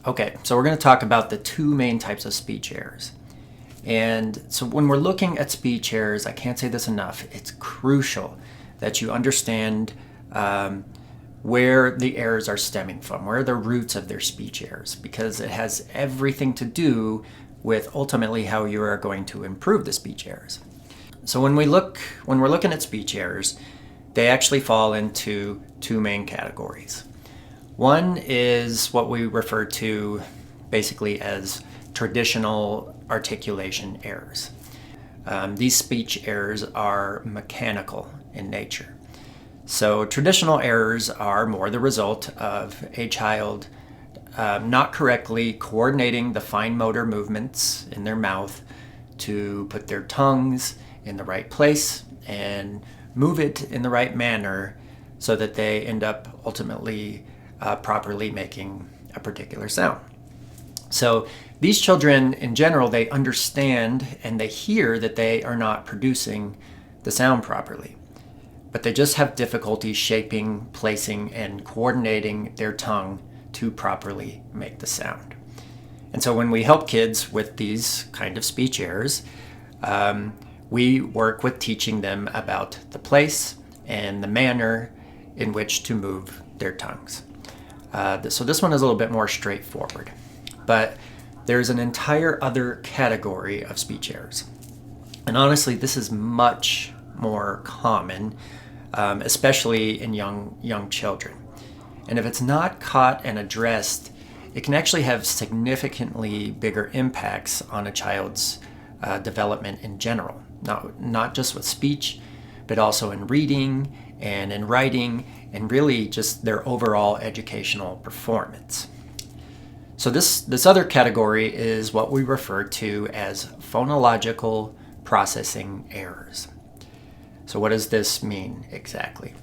Okay, so we're going to talk about the two main types of speech errors. And so when we're looking at speech errors, I can't say this enough, it's crucial that you understand where the errors are stemming from, where are the roots of their speech errors, because it has everything to do with ultimately how you are going to improve the speech errors. So when we're looking at speech errors, they actually fall into two main categories. One is what we refer to basically as traditional articulation errors. These speech errors are mechanical in nature. So traditional errors are more the result of a child not correctly coordinating the fine motor movements in their mouth to put their tongues in the right place and move it in the right manner so that they end up ultimately properly making a particular sound. So these children in general, they understand and they hear that they are not producing the sound properly, but they just have difficulty shaping, placing, and coordinating their tongue to properly make the sound. And so when we help kids with these kind of speech errors, we work with teaching them about the place and the manner in which to move their tongues. So this one is a little bit more straightforward, but there's an entire other category of speech errors. And honestly, this is much more common, especially in young children. And if it's not caught and addressed, it can actually have significantly bigger impacts on a child's development in general. Not just with speech, but also in reading and in writing, and really just their overall educational performance. So this other category is what we refer to as phonological processing errors. So what does this mean exactly?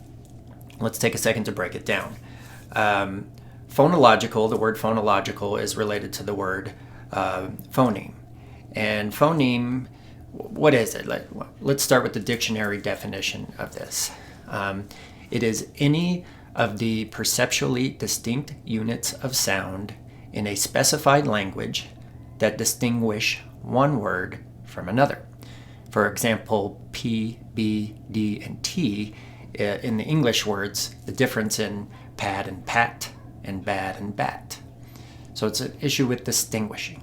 Let's take a second to break it down. Phonological, the word phonological is related to the word phoneme. And phoneme, what is it? Let's start with the dictionary definition of this. It is any of the perceptually distinct units of sound in a specified language that distinguish one word from another. For example, P, B, D, and T, in the English words, the difference in pad and pat and bad and bat. So it's an issue with distinguishing.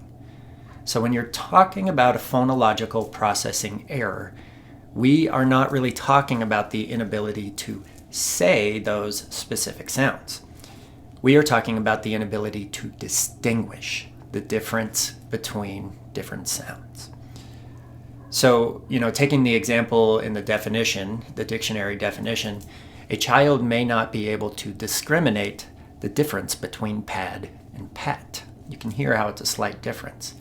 So when you're talking about a phonological processing error, we are not really talking about the inability to say those specific sounds. We are talking about the inability to distinguish the difference between different sounds. So, taking the example in the definition, the dictionary definition, a child may not be able to discriminate the difference between pad and pat. You can hear how it's a slight difference.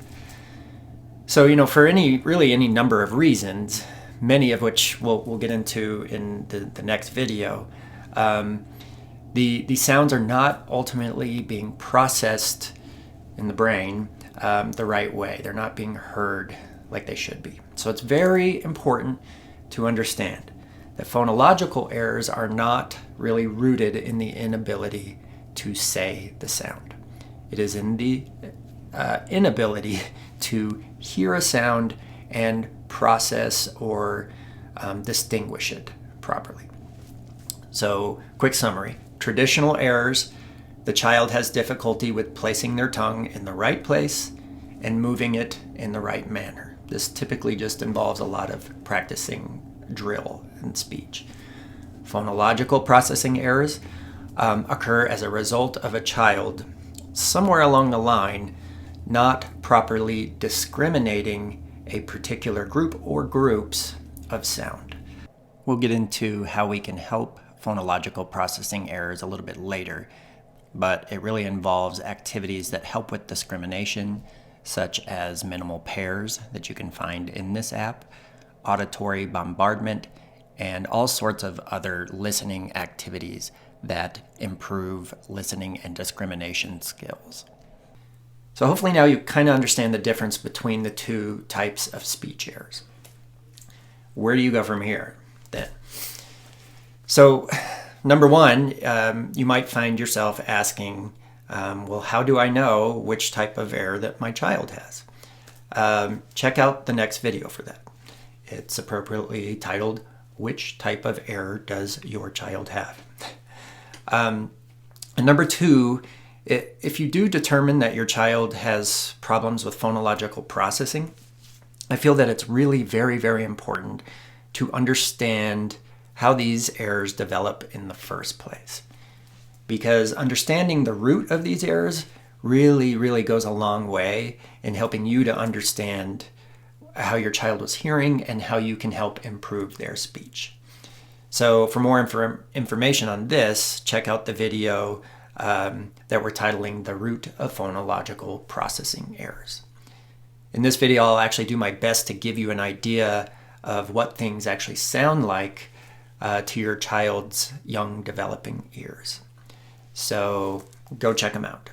So, for any number of reasons, many of which we'll get into in the next video, the sounds are not ultimately being processed in the brain the right way. They're not being heard like they should be. So it's very important to understand that phonological errors are not really rooted in the inability to say the sound. It is in the inability to hear a sound and process or distinguish it properly. So, quick summary. Traditional errors: the child has difficulty with placing their tongue in the right place and moving it in the right manner. This typically just involves a lot of practicing drill and speech. Phonological processing errors occur as a result of a child somewhere along the line not properly discriminating a particular group or groups of sound. We'll get into how we can help phonological processing errors a little bit later, but it really involves activities that help with discrimination, such as minimal pairs that you can find in this app, auditory bombardment, and all sorts of other listening activities that improve listening and discrimination skills. So hopefully now you kind of understand the difference between the two types of speech errors. Where do you go from here then? So number one, you might find yourself asking, Well, how do I know which type of error that my child has? Check out the next video for that. It's appropriately titled, Which Type of Error Does Your Child Have? And number two, if you do determine that your child has problems with phonological processing, I feel that it's really very, very important to understand how these errors develop in the first place. Because understanding the root of these errors really, really goes a long way in helping you to understand how your child was hearing and how you can help improve their speech. So for more information on this, check out the video that we're titling The Root of Phonological Processing Errors. In this video, I'll actually do my best to give you an idea of what things actually sound like to your child's young developing ears. So go check them out.